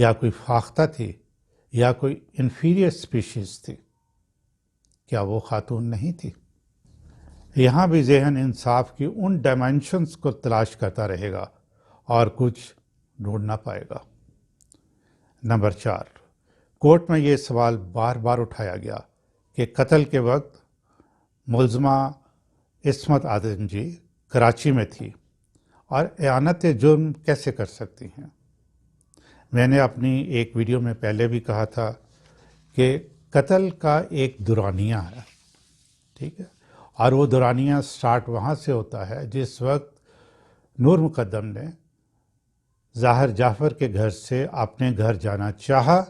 یا کوئی فاختہ تھی یا کوئی انفیریئر سپیشیز تھی؟ کیا وہ خاتون نہیں تھی؟ یہاں بھی ذہن انصاف کی ان ڈائمینشنز کو تلاش کرتا رہے گا اور کچھ ڈھونڈ نہ پائے گا۔ نمبر 4، کورٹ میں یہ سوال بار بار اٹھایا گیا کہ قتل کے وقت ملزمہ عصمت آدم جی کراچی میں تھی اور اعانت جرم کیسے کر سکتی ہیں؟ میں نے اپنی ایک ویڈیو میں پہلے بھی کہا تھا کہ قتل کا ایک دورانیہ ہے، ٹھیک ہے، اور وہ دورانیہ سٹارٹ وہاں سے ہوتا ہے جس وقت نور مقدم نے ظاہر جعفر کے گھر سے اپنے گھر جانا چاہا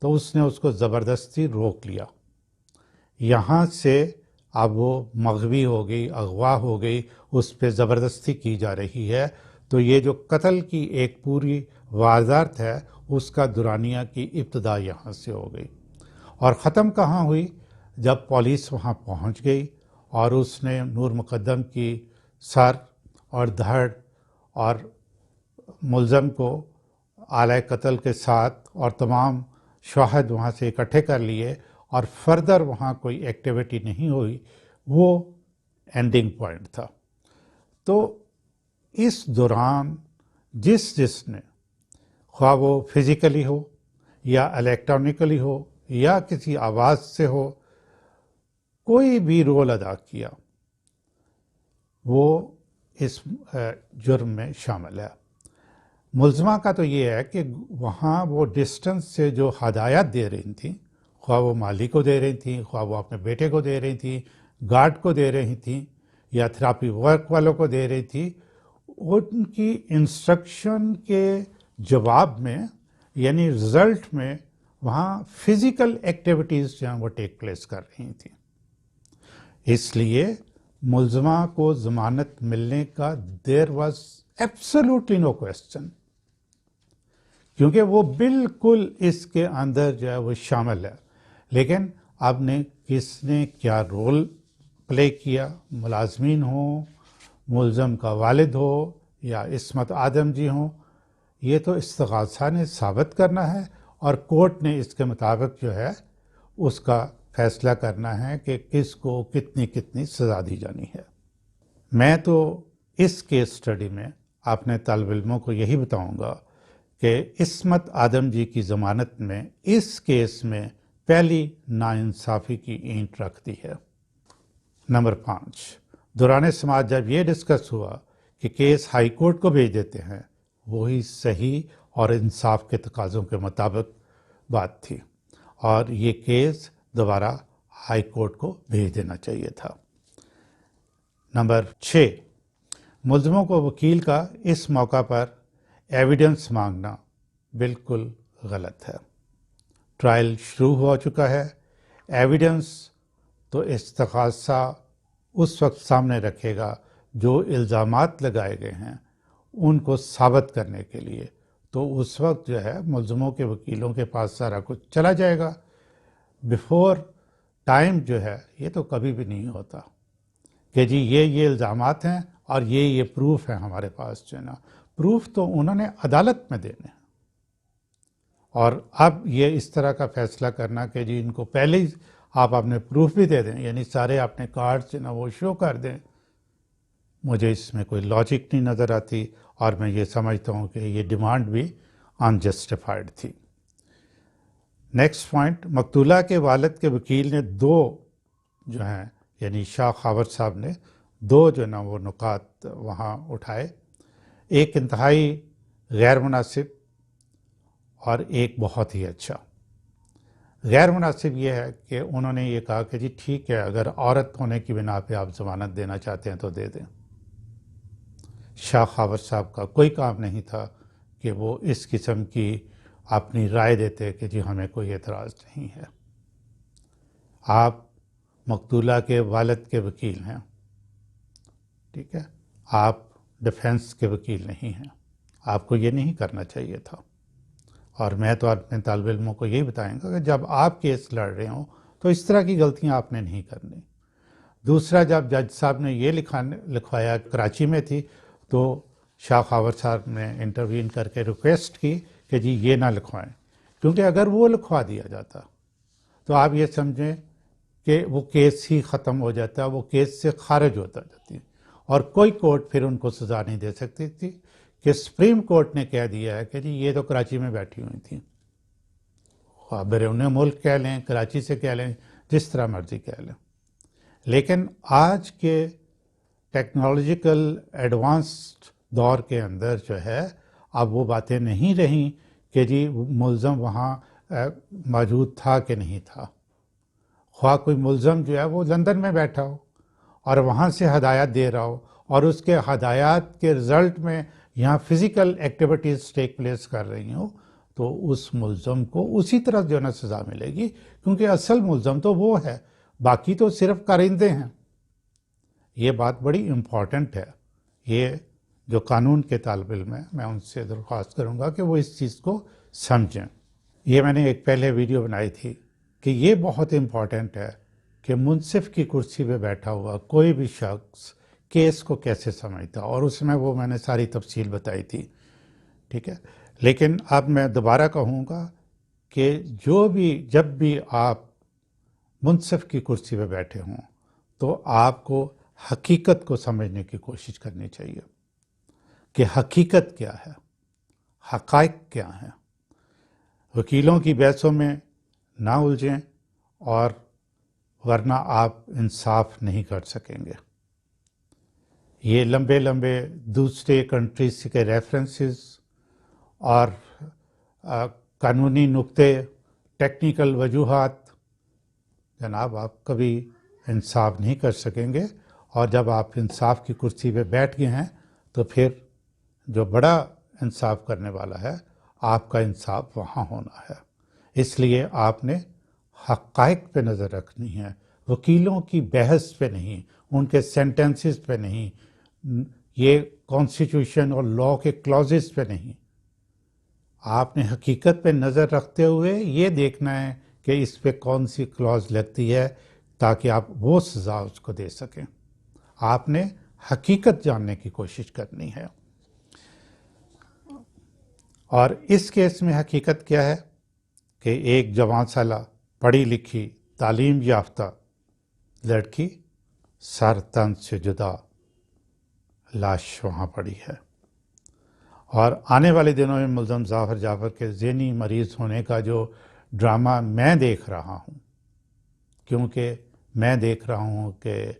تو اس نے اس کو زبردستی روک لیا۔ یہاں سے اب وہ مغوی ہو گئی، اغوا ہو گئی، اس پہ زبردستی کی جا رہی ہے۔ تو یہ جو قتل کی ایک پوری واردات ہے اس کا دورانیہ کی ابتدا یہاں سے ہو گئی، اور ختم کہاں ہوئی؟ جب پولیس وہاں پہنچ گئی اور اس نے نور مقدم کی سر اور دھڑ اور ملزم کو آلۂ قتل کے ساتھ اور تمام شواہد وہاں سے اکٹھے کر لیے اور فردر وہاں کوئی ایکٹیویٹی نہیں ہوئی، وہ اینڈنگ پوائنٹ تھا۔ تو اس دوران جس نے خواہ وہ فزیکلی ہو یا الیکٹرانکلی ہو یا کسی آواز سے ہو کوئی بھی رول ادا کیا وہ اس جرم میں شامل ہے۔ ملزمہ کا تو یہ ہے کہ وہاں وہ ڈسٹنس سے جو ہدایات دے رہی تھیں، خواہ وہ مالی کو دے رہی تھیں، خواہ وہ اپنے بیٹے کو دے رہی تھیں، گارڈ کو دے رہی تھیں یا تھراپی ورک والوں کو دے رہی تھی، ان کی انسٹرکشن کے جواب میں یعنی رزلٹ میں وہاں فزیکل ایکٹیویٹیز جو ہیں وہ ٹیک پلیس کر رہی تھیں۔ اس لیے ملزمہ کو ضمانت ملنے کا there was absolutely no question, کیونکہ وہ بالکل اس کے اندر جو ہے وہ شامل ہے۔ لیکن اب نے کس نے کیا رول پلے کیا، ملازمین ہوں، ملزم کا والد ہو یا عصمت آدم جی ہوں، یہ تو استغاثہ نے ثابت کرنا ہے اور کورٹ نے اس کے مطابق جو ہے اس کا فیصلہ کرنا ہے کہ کس کو کتنی سزا دی جانی ہے۔ میں تو اس کیس سٹڈی میں اپنے طالب علموں کو یہی بتاؤں گا کہ عصمت آدم جی کی ضمانت میں اس کیس میں پہلی ناانصافی کی اینٹ رکھ دی ہے۔ نمبر 5، دوران سماعت جب یہ ڈسکس ہوا کہ کیس ہائی کورٹ کو بھیج دیتے ہیں، وہی صحیح اور انصاف کے تقاضوں کے مطابق بات تھی اور یہ کیس دوبارہ ہائی کورٹ کو بھیج دینا چاہیے تھا۔ نمبر 6، ملزموں کو وکیل کا اس موقع پر ایویڈنس مانگنا بالکل غلط ہے۔ ٹرائل شروع ہو چکا ہے، ایویڈنس تو استغاثہ اس وقت سامنے رکھے گا جو الزامات لگائے گئے ہیں ان کو ثابت کرنے کے لیے، تو اس وقت جو ہے ملزموں کے وکیلوں کے پاس سارا کچھ چلا جائے گا۔ بیفور ٹائم جو ہے یہ تو کبھی بھی نہیں ہوتا کہ جی یہ الزامات ہیں اور یہ پروف ہے ہمارے پاس، جو ہے نا، پروف تو انہوں نے عدالت میں دینے ہیں۔ اور اب یہ اس طرح کا فیصلہ کرنا کہ جی ان کو پہلے ہی آپ اپنے پروف بھی دے دیں، یعنی سارے اپنے کارڈ جو نا وہ شو کر دیں، مجھے اس میں کوئی لاجک نہیں نظر آتی اور میں یہ سمجھتا ہوں کہ یہ ڈیمانڈ بھی انجسٹیفائڈ تھی۔ نیکسٹ پوائنٹ، مقتولہ کے والد کے وکیل نے دو جو ہیں یعنی شاہ خاور صاحب نے دو جو نا وہ نکات وہاں اٹھائے، ایک انتہائی غیر مناسب اور ایک بہت ہی اچھا۔ غیر مناسب یہ ہے کہ انہوں نے یہ کہا کہ جی ٹھیک ہے، اگر عورت ہونے کی بنا پہ آپ ضمانت دینا چاہتے ہیں تو دے دیں۔ شاہ خاور صاحب کا کوئی کام نہیں تھا کہ وہ اس قسم کی اپنی رائے دیتے کہ جی ہمیں کوئی اعتراض نہیں ہے۔ آپ مقتولہ کے والد کے وکیل ہیں، ٹھیک ہے، آپ ڈیفنس کے وکیل نہیں ہیں، آپ کو یہ نہیں کرنا چاہیے تھا۔ اور میں تو اپنے طالب علموں کو یہی بتائیں گا کہ جب آپ کیس لڑ رہے ہوں تو اس طرح کی غلطیاں آپ نے نہیں کرنی۔ دوسرا، جب جج صاحب نے یہ لکھوایا کراچی میں تھی تو شاہ خاور صاحب نے انٹروین کر کے ریکویسٹ کی کہ جی یہ نہ لکھوائیں، کیونکہ اگر وہ لکھوا دیا جاتا تو آپ یہ سمجھیں کہ وہ کیس ہی ختم ہو جاتا، وہ کیس سے خارج ہوتا جاتی، اور کوئی کورٹ پھر ان کو سزا نہیں دے سکتی تھی کہ سپریم کورٹ نے کہہ دیا ہے کہ جی یہ تو کراچی میں بیٹھی ہوئی تھیں، بیرون ملک کہہ لیں، کراچی سے کہہ لیں، جس طرح مرضی کہہ لیں۔ لیکن آج کے ٹیکنالوجیکل ایڈوانسڈ دور کے اندر جو ہے اب وہ باتیں نہیں رہیں کہ جی ملزم وہاں موجود تھا کہ نہیں تھا، خواہ کوئی ملزم جو ہے وہ لندن میں بیٹھا ہو اور وہاں سے ہدایات دے رہا ہو اور اس کے ہدایات کے رزلٹ میں یہاں فزیکل ایکٹیویٹیز ٹیک پلیس کر رہی ہوں، تو اس ملزم کو اسی طرح جو ہے نا سزا ملے گی، کیونکہ اصل ملزم تو وہ ہے، باقی تو صرف کارندے ہیں۔ یہ بات بڑی امپورٹنٹ ہے، یہ جو قانون کے طالب علم ہیں میں ان سے درخواست کروں گا کہ وہ اس چیز کو سمجھیں۔ یہ میں نے ایک پہلے ویڈیو بنائی تھی کہ یہ بہت امپورٹنٹ ہے کہ منصف کی کرسی پہ بیٹھا ہوا کوئی بھی شخص کیس کو کیسے سمجھتا، اور اس میں وہ میں نے ساری تفصیل بتائی تھی، ٹھیک ہے۔ لیکن اب میں دوبارہ کہوں گا کہ جب بھی آپ منصف کی کرسی پہ بیٹھے ہوں تو آپ کو حقیقت کو سمجھنے کی کوشش کرنی چاہیے کہ حقیقت کیا ہے، حقائق کیا ہیں۔ وکیلوں کی بحثوں میں نہ الجھیں، اور ورنہ آپ انصاف نہیں کر سکیں گے۔ یہ لمبے دوسرے کنٹریز کے ریفرنسز اور قانونی نقطے، ٹیکنیکل وجوہات، جناب آپ کبھی انصاف نہیں کر سکیں گے، اور جب آپ انصاف کی کرسی پہ بیٹھ گئے ہیں تو پھر جو بڑا انصاف کرنے والا ہے آپ کا انصاف وہاں ہونا ہے۔ اس لیے آپ نے حقائق پہ نظر رکھنی ہے، وکیلوں کی بحث پہ نہیں، ان کے سینٹنسز پہ نہیں، یہ کانسٹیٹیوشن اور لاء کے کلازز پہ نہیں۔ آپ نے حقیقت پہ نظر رکھتے ہوئے یہ دیکھنا ہے کہ اس پہ کون سی کلاز لگتی ہے تاکہ آپ وہ سزا اس کو دے سکیں۔ آپ نے حقیقت جاننے کی کوشش کرنی ہے، اور اس کیس میں حقیقت کیا ہے کہ ایک جوان سالہ پڑھی لکھی تعلیم یافتہ لڑکی سر تن سے جدا لاش وہاں پڑی ہے، اور آنے والے دنوں میں ملزم ظافر جعفر کے ذہنی مریض ہونے کا جو ڈرامہ میں دیکھ رہا ہوں، کیونکہ میں دیکھ رہا ہوں کہ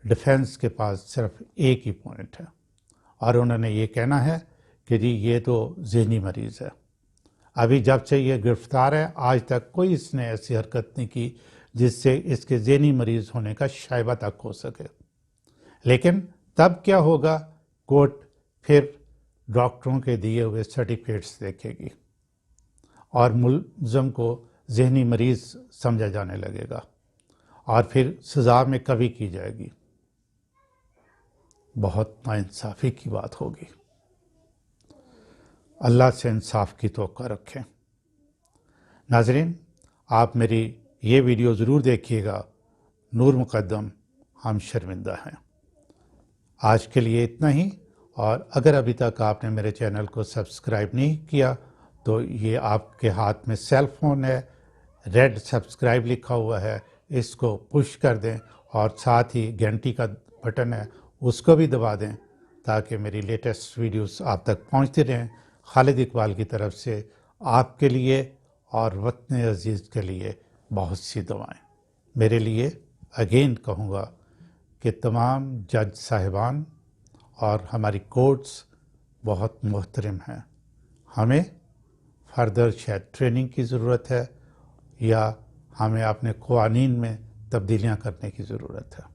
ڈیفنس کے پاس صرف ایک ہی پوائنٹ ہے، اور انہوں نے یہ کہنا ہے کہ جی یہ تو ذہنی مریض ہے۔ ابھی جب سے یہ گرفتار ہے آج تک کوئی اس نے ایسی حرکت نہیں کی جس سے اس کے ذہنی مریض ہونے کا شائبہ تک ہو سکے۔ لیکن تب کیا ہوگا، کورٹ پھر ڈاکٹروں کے دیے ہوئے سرٹیفکیٹس دیکھے گی اور ملزم کو ذہنی مریض سمجھا جانے لگے گا، اور پھر سزا میں کمی کی جائے گی۔ بہت ناانصافی کی بات ہوگی۔ اللہ سے انصاف کی توقع رکھیں۔ ناظرین، آپ میری یہ ویڈیو ضرور دیکھیے گا، نور مقدم ہم شرمندہ ہیں۔ آج کے لیے اتنا ہی، اور اگر ابھی تک آپ نے میرے چینل کو سبسکرائب نہیں کیا تو یہ آپ کے ہاتھ میں سیل فون ہے، ریڈ سبسکرائب لکھا ہوا ہے، اس کو پش کر دیں، اور ساتھ ہی گھنٹی کا بٹن ہے اس کو بھی دبا دیں تاکہ میری لیٹسٹ ویڈیوز آپ تک پہنچتی رہیں۔ خالد اقبال کی طرف سے آپ کے لیے اور وطن عزیز کے لیے بہت سی دعائیں۔ میرے لیے اگین کہوں گا کہ تمام جج صاحبان اور ہماری کورٹس بہت محترم ہیں، ہمیں فردر شاید ٹریننگ کی ضرورت ہے، یا ہمیں اپنے قوانین میں تبدیلیاں کرنے کی ضرورت ہے۔